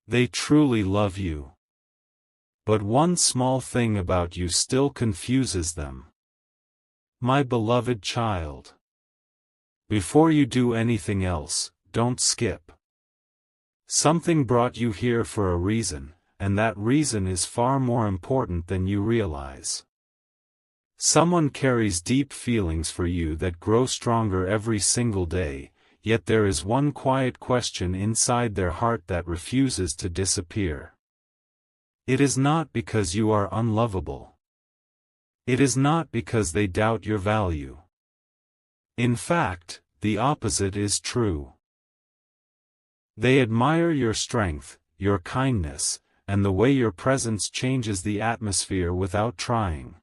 They truly love you. But one small thing about you still confuses them. My beloved child. Before you do anything else, don't skip. Something brought you here for a reason, and that reason is far more important than you realize. Someone carries deep feelings for you that grow stronger every single day, yet there is one quiet question inside their heart that refuses to disappear. It is not because you are unlovable. It is not because they doubt your value. In fact, the opposite is true. They admire your strength, your kindness, and the way your presence changes the atmosphere without trying.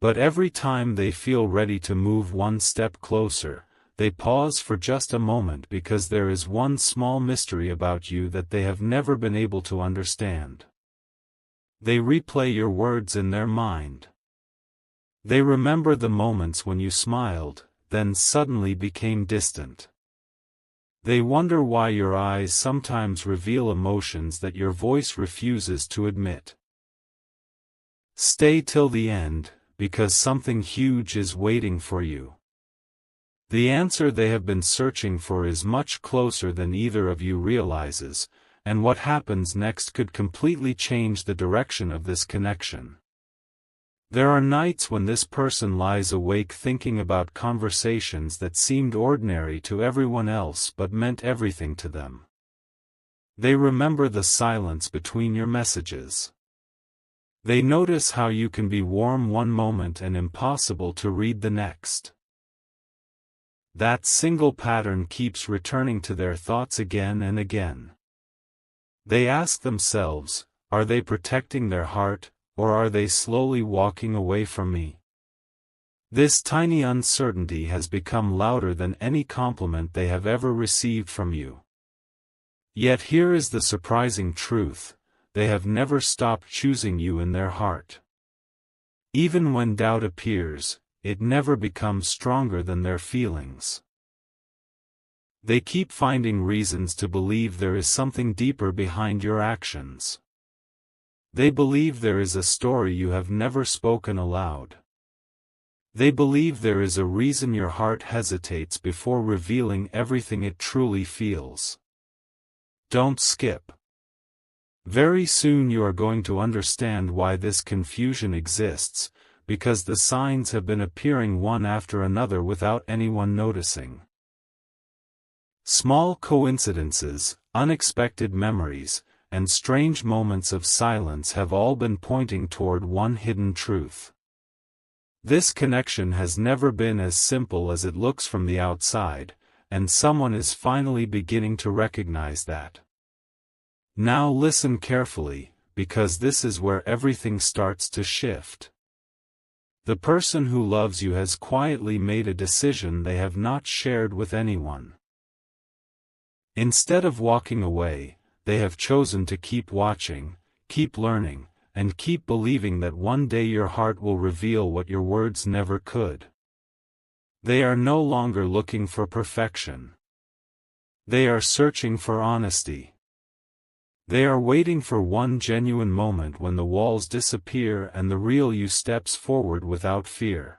But every time they feel ready to move one step closer, they pause for just a moment because there is one small mystery about you that they have never been able to understand. They replay your words in their mind. They remember the moments when you smiled, then suddenly became distant. They wonder why your eyes sometimes reveal emotions that your voice refuses to admit. Stay till the end, because something huge is waiting for you. The answer they have been searching for is much closer than either of you realizes, and what happens next could completely change the direction of this connection. There are nights when this person lies awake thinking about conversations that seemed ordinary to everyone else but meant everything to them. They remember the silence between your messages. They notice how you can be warm one moment and impossible to read the next. That single pattern keeps returning to their thoughts again and again. They ask themselves, are they protecting their heart, or are they slowly walking away from me? This tiny uncertainty has become louder than any compliment they have ever received from you. Yet here is the surprising truth. They have never stopped choosing you in their heart. Even when doubt appears, it never becomes stronger than their feelings. They keep finding reasons to believe there is something deeper behind your actions. They believe there is a story you have never spoken aloud. They believe there is a reason your heart hesitates before revealing everything it truly feels. Don't skip. Very soon you are going to understand why this confusion exists, because the signs have been appearing one after another without anyone noticing. Small coincidences, unexpected memories, and strange moments of silence have all been pointing toward one hidden truth. This connection has never been as simple as it looks from the outside, and someone is finally beginning to recognize that. Now listen carefully, because this is where everything starts to shift. The person who loves you has quietly made a decision they have not shared with anyone. Instead of walking away, they have chosen to keep watching, keep learning, and keep believing that one day your heart will reveal what your words never could. They are no longer looking for perfection. They are searching for honesty. They are waiting for one genuine moment when the walls disappear and the real you steps forward without fear.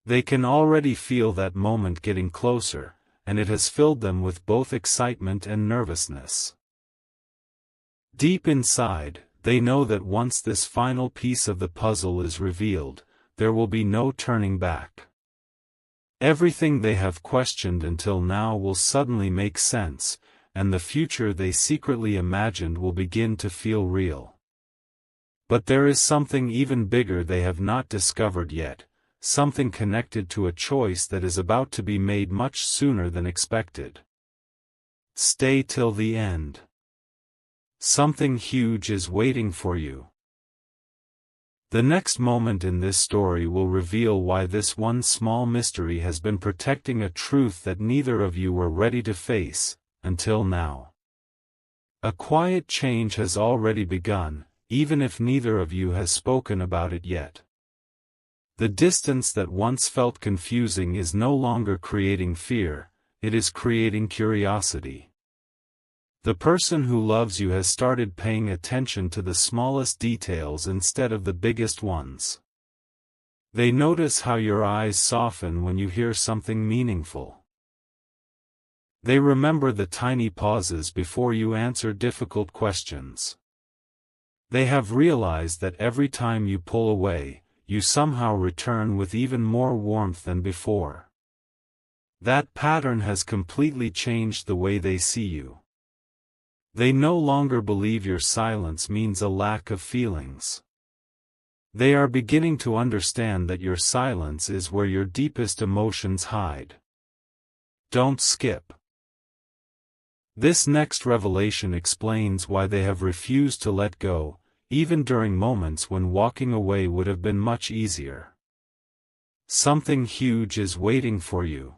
They can already feel that moment getting closer, and it has filled them with both excitement and nervousness. Deep inside, they know that once this final piece of the puzzle is revealed, there will be no turning back. Everything they have questioned until now will suddenly make sense, and the future they secretly imagined will begin to feel real. But there is something even bigger they have not discovered yet, something connected to a choice that is about to be made much sooner than expected. Stay till the end. Something huge is waiting for you. The next moment in this story will reveal why this one small mystery has been protecting a truth that neither of you were ready to face, until now. A quiet change has already begun, even if neither of you has spoken about it yet. The distance that once felt confusing is no longer creating fear, it is creating curiosity. The person who loves you has started paying attention to the smallest details instead of the biggest ones. They notice how your eyes soften when you hear something meaningful. They remember the tiny pauses before you answer difficult questions. They have realized that every time you pull away, you somehow return with even more warmth than before. That pattern has completely changed the way they see you. They no longer believe your silence means a lack of feelings. They are beginning to understand that your silence is where your deepest emotions hide. Don't skip. This next revelation explains why they have refused to let go, even during moments when walking away would have been much easier. Something huge is waiting for you.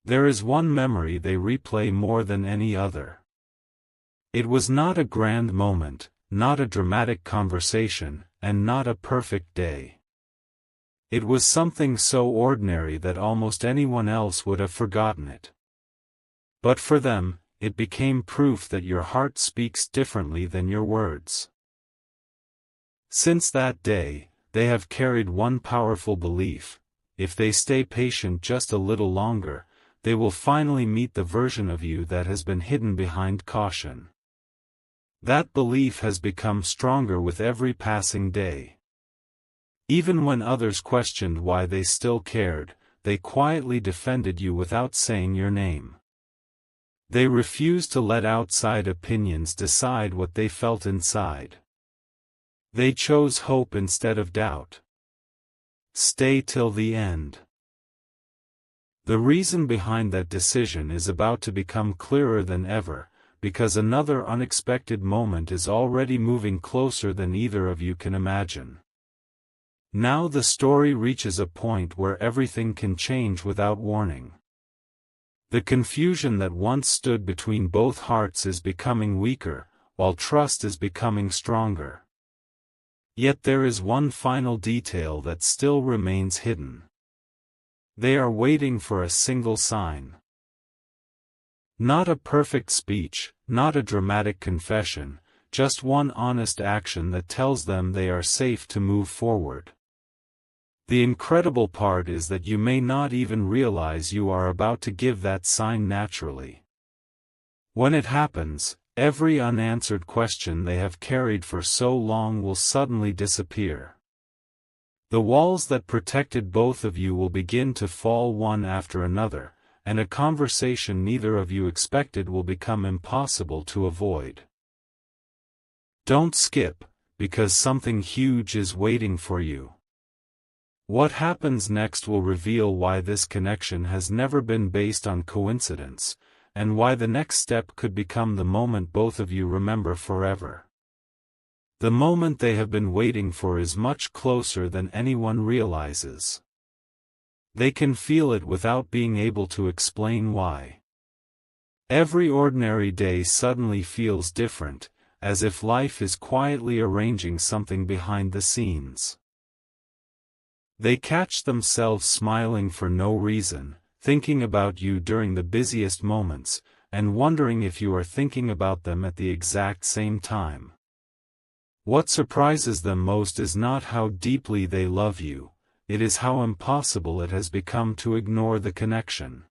There is one memory they replay more than any other. It was not a grand moment, not a dramatic conversation, and not a perfect day. It was something so ordinary that almost anyone else would have forgotten it. But for them, it became proof that your heart speaks differently than your words. Since that day, they have carried one powerful belief: if they stay patient just a little longer, they will finally meet the version of you that has been hidden behind caution. That belief has become stronger with every passing day. Even when others questioned why they still cared, they quietly defended you without saying your name. They refused to let outside opinions decide what they felt inside. They chose hope instead of doubt. Stay till the end. The reason behind that decision is about to become clearer than ever, because another unexpected moment is already moving closer than either of you can imagine. Now the story reaches a point where everything can change without warning. The confusion that once stood between both hearts is becoming weaker, while trust is becoming stronger. Yet there is one final detail that still remains hidden. They are waiting for a single sign. Not a perfect speech, not a dramatic confession, just one honest action that tells them they are safe to move forward. The incredible part is that you may not even realize you are about to give that sign naturally. When it happens, every unanswered question they have carried for so long will suddenly disappear. The walls that protected both of you will begin to fall one after another, and a conversation neither of you expected will become impossible to avoid. Don't skip, because something huge is waiting for you. What happens next will reveal why this connection has never been based on coincidence, and why the next step could become the moment both of you remember forever. The moment they have been waiting for is much closer than anyone realizes. They can feel it without being able to explain why. Every ordinary day suddenly feels different, as if life is quietly arranging something behind the scenes. They catch themselves smiling for no reason, thinking about you during the busiest moments, and wondering if you are thinking about them at the exact same time. What surprises them most is not how deeply they love you, it is how impossible it has become to ignore the connection.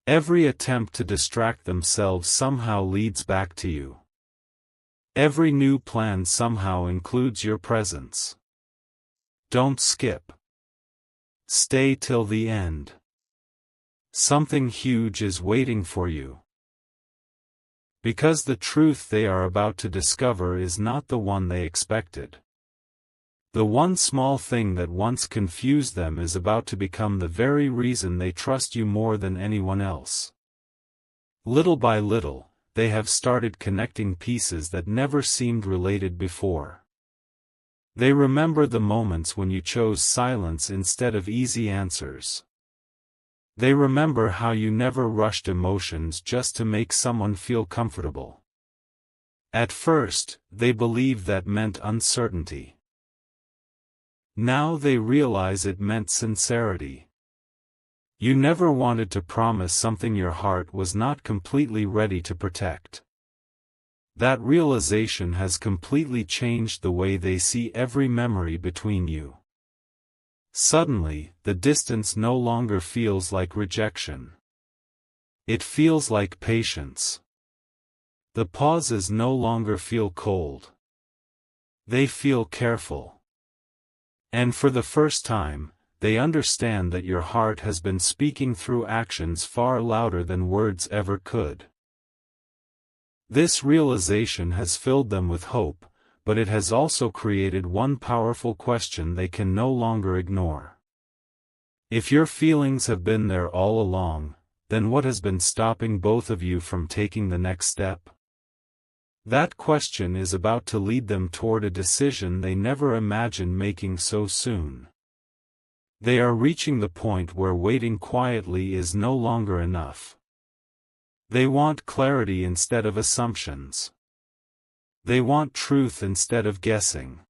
Every attempt to distract themselves somehow leads back to you. Every new plan somehow includes your presence. Don't skip. Stay till the end. Something huge is waiting for you. Because the truth they are about to discover is not the one they expected. The one small thing that once confused them is about to become the very reason they trust you more than anyone else. Little by little, they have started connecting pieces that never seemed related before. They remember the moments when you chose silence instead of easy answers. They remember how you never rushed emotions just to make someone feel comfortable. At first, they believed that meant uncertainty. Now they realize it meant sincerity. You never wanted to promise something your heart was not completely ready to protect. That realization has completely changed the way they see every memory between you. Suddenly, the distance no longer feels like rejection. It feels like patience. The pauses no longer feel cold. They feel careful. And for the first time, they understand that your heart has been speaking through actions far louder than words ever could. This realization has filled them with hope, but it has also created one powerful question they can no longer ignore. If your feelings have been there all along, then what has been stopping both of you from taking the next step? That question is about to lead them toward a decision they never imagined making so soon. They are reaching the point where waiting quietly is no longer enough. They want clarity instead of assumptions. They want truth instead of guessing.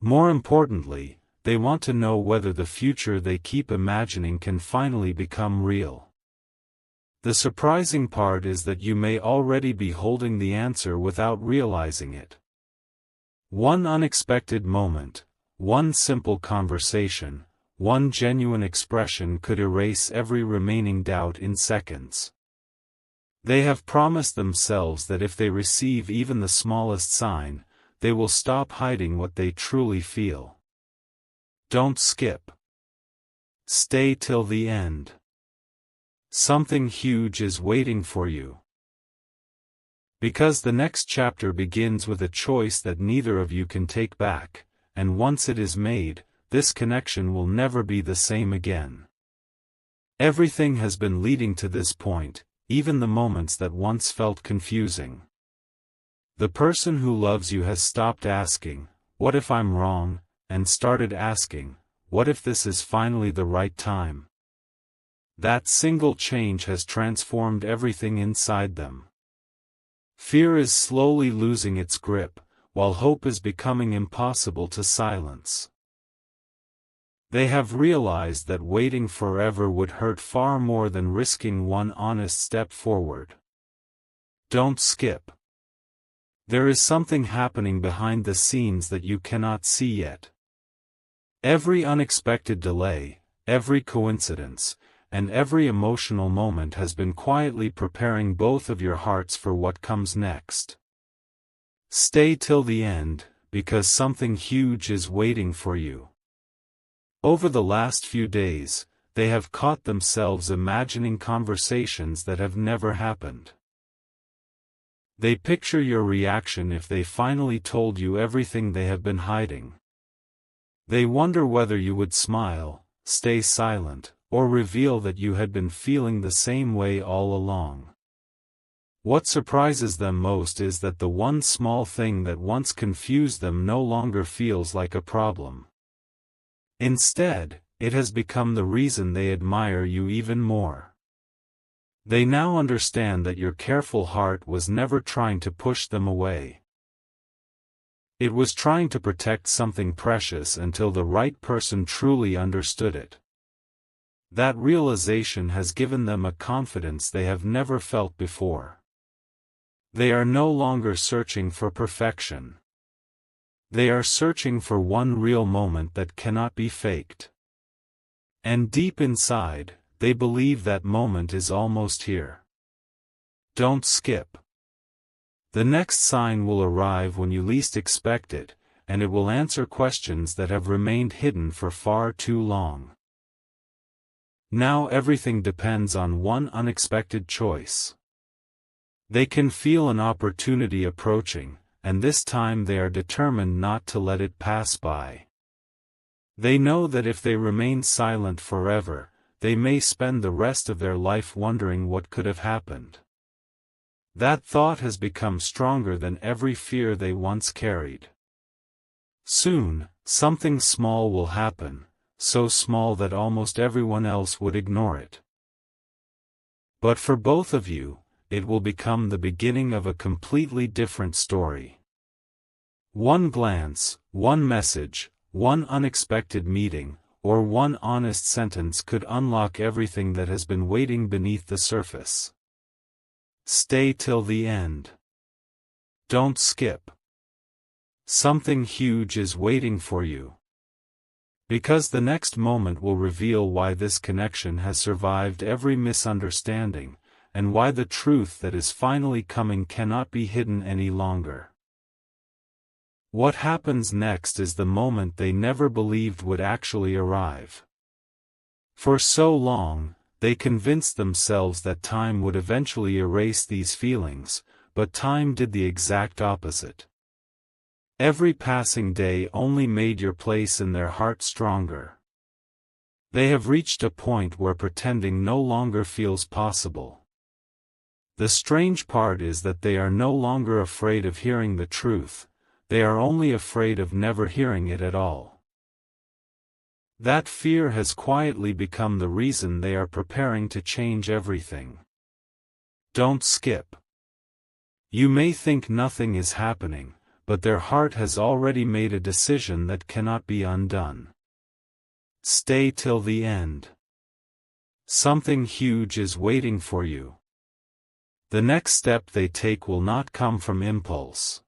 More importantly, they want to know whether the future they keep imagining can finally become real. The surprising part is that you may already be holding the answer without realizing it. One unexpected moment, one simple conversation, one genuine expression could erase every remaining doubt in seconds. They have promised themselves that if they receive even the smallest sign, they will stop hiding what they truly feel. Don't skip. Stay till the end. Something huge is waiting for you. Because the next chapter begins with a choice that neither of you can take back, and once it is made, this connection will never be the same again. Everything has been leading to this point, even the moments that once felt confusing. The person who loves you has stopped asking, "What if I'm wrong?" and started asking, "What if this is finally the right time?" That single change has transformed everything inside them. Fear is slowly losing its grip, while hope is becoming impossible to silence. They have realized that waiting forever would hurt far more than risking one honest step forward. Don't skip. There is something happening behind the scenes that you cannot see yet. Every unexpected delay, every coincidence, and every emotional moment has been quietly preparing both of your hearts for what comes next. Stay till the end, because something huge is waiting for you. Over the last few days, they have caught themselves imagining conversations that have never happened. They picture your reaction if they finally told you everything they have been hiding. They wonder whether you would smile, stay silent, or reveal that you had been feeling the same way all along. What surprises them most is that the one small thing that once confused them no longer feels like a problem. Instead, it has become the reason they admire you even more. They now understand that your careful heart was never trying to push them away. It was trying to protect something precious until the right person truly understood it. That realization has given them a confidence they have never felt before. They are no longer searching for perfection. They are searching for one real moment that cannot be faked. And deep inside, they believe that moment is almost here. Don't skip. The next sign will arrive when you least expect it, and it will answer questions that have remained hidden for far too long. Now everything depends on one unexpected choice. They can feel an opportunity approaching, and this time they are determined not to let it pass by. They know that if they remain silent forever, they may spend the rest of their life wondering what could have happened. That thought has become stronger than every fear they once carried. Soon, something small will happen, so small that almost everyone else would ignore it. But for both of you, it will become the beginning of a completely different story. One glance, one message, one unexpected meeting, or one honest sentence could unlock everything that has been waiting beneath the surface. Stay till the end. Don't skip. Something huge is waiting for you. Because the next moment will reveal why this connection has survived every misunderstanding, and why the truth that is finally coming cannot be hidden any longer. What happens next is the moment they never believed would actually arrive. For so long, they convinced themselves that time would eventually erase these feelings, but time did the exact opposite. Every passing day only made your place in their heart stronger. They have reached a point where pretending no longer feels possible. The strange part is that they are no longer afraid of hearing the truth, they are only afraid of never hearing it at all. That fear has quietly become the reason they are preparing to change everything. Don't skip. You may think nothing is happening, but their heart has already made a decision that cannot be undone. Stay till the end. Something huge is waiting for you. The next step they take will not come from impulse.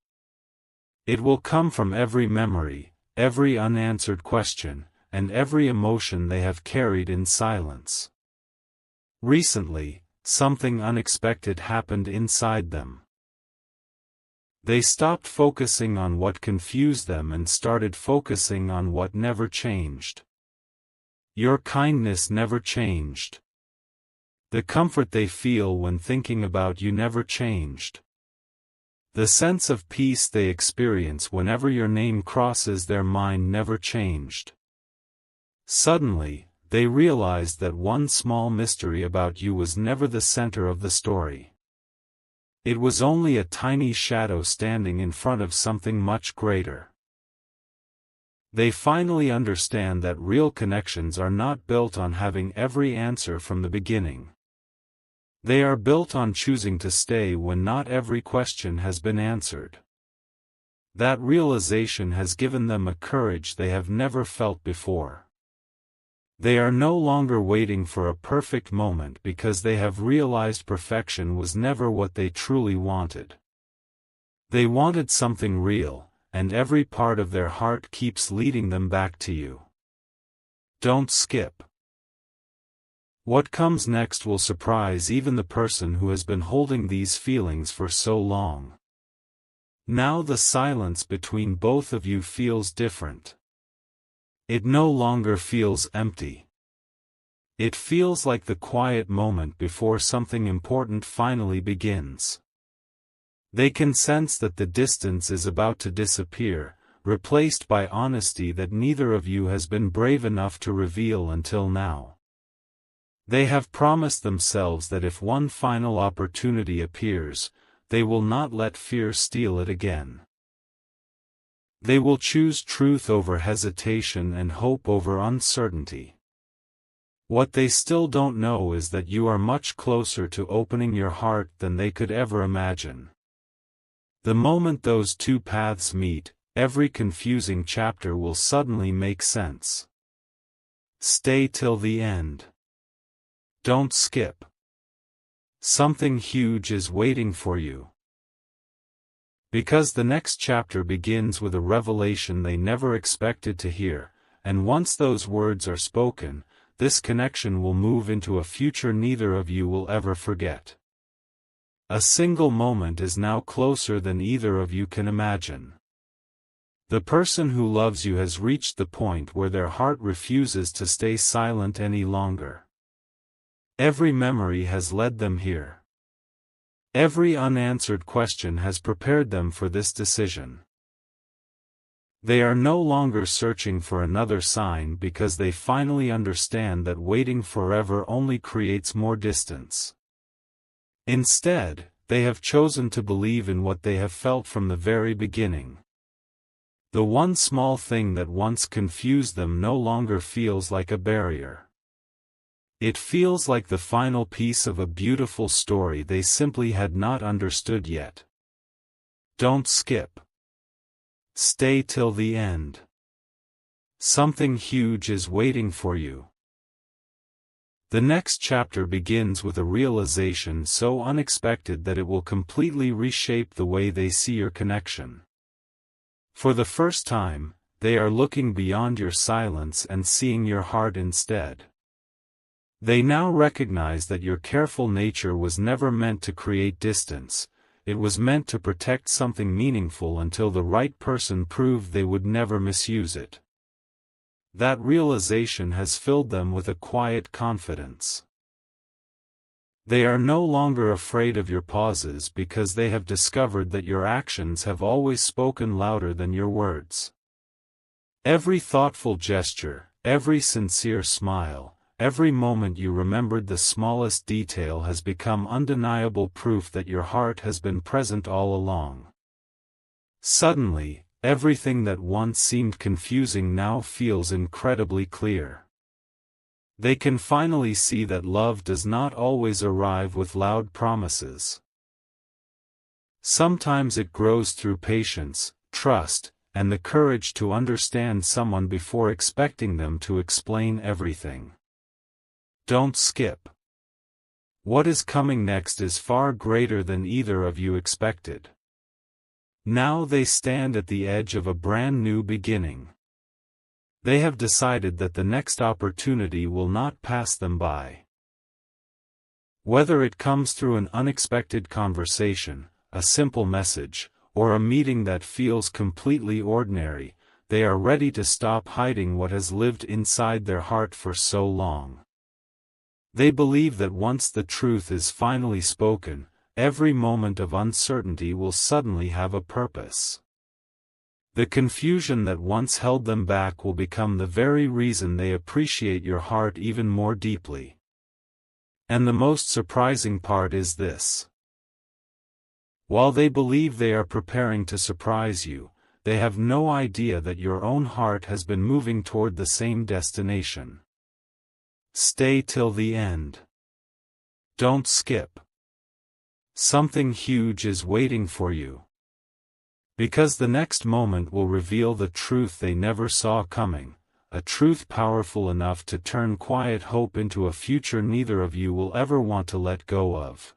It will come from every memory, every unanswered question, and every emotion they have carried in silence. Recently, something unexpected happened inside them. They stopped focusing on what confused them and started focusing on what never changed. Your kindness never changed. The comfort they feel when thinking about you never changed. The sense of peace they experience whenever your name crosses their mind never changed. Suddenly, they realized that one small mystery about you was never the center of the story. It was only a tiny shadow standing in front of something much greater. They finally understand that real connections are not built on having every answer from the beginning. They are built on choosing to stay when not every question has been answered. That realization has given them a courage they have never felt before. They are no longer waiting for a perfect moment because they have realized perfection was never what they truly wanted. They wanted something real, and every part of their heart keeps leading them back to you. Don't skip. What comes next will surprise even the person who has been holding these feelings for so long. Now the silence between both of you feels different. It no longer feels empty. It feels like the quiet moment before something important finally begins. They can sense that the distance is about to disappear, replaced by honesty that neither of you has been brave enough to reveal until now. They have promised themselves that if one final opportunity appears, they will not let fear steal it again. They will choose truth over hesitation and hope over uncertainty. What they still don't know is that you are much closer to opening your heart than they could ever imagine. The moment those two paths meet, every confusing chapter will suddenly make sense. Stay till the end. Don't skip. Something huge is waiting for you. Because the next chapter begins with a revelation they never expected to hear, and once those words are spoken, this connection will move into a future neither of you will ever forget. A single moment is now closer than either of you can imagine. The person who loves you has reached the point where their heart refuses to stay silent any longer. Every memory has led them here. Every unanswered question has prepared them for this decision. They are no longer searching for another sign because they finally understand that waiting forever only creates more distance. Instead, they have chosen to believe in what they have felt from the very beginning. The one small thing that once confused them no longer feels like a barrier. It feels like the final piece of a beautiful story they simply had not understood yet. Don't skip. Stay till the end. Something huge is waiting for you. The next chapter begins with a realization so unexpected that it will completely reshape the way they see your connection. For the first time, they are looking beyond your silence and seeing your heart instead. They now recognize that your careful nature was never meant to create distance, it was meant to protect something meaningful until the right person proved they would never misuse it. That realization has filled them with a quiet confidence. They are no longer afraid of your pauses because they have discovered that your actions have always spoken louder than your words. Every thoughtful gesture, every sincere smile, every moment you remembered the smallest detail has become undeniable proof that your heart has been present all along. Suddenly, everything that once seemed confusing now feels incredibly clear. They can finally see that love does not always arrive with loud promises. Sometimes it grows through patience, trust, and the courage to understand someone before expecting them to explain everything. Don't skip. What is coming next is far greater than either of you expected. Now they stand at the edge of a brand new beginning. They have decided that the next opportunity will not pass them by. Whether it comes through an unexpected conversation, a simple message, or a meeting that feels completely ordinary, they are ready to stop hiding what has lived inside their heart for so long. They believe that once the truth is finally spoken, every moment of uncertainty will suddenly have a purpose. The confusion that once held them back will become the very reason they appreciate your heart even more deeply. And the most surprising part is this. While they believe they are preparing to surprise you, they have no idea that your own heart has been moving toward the same destination. Stay till the end. Don't skip. Something huge is waiting for you. Because the next moment will reveal the truth they never saw coming, a truth powerful enough to turn quiet hope into a future neither of you will ever want to let go of.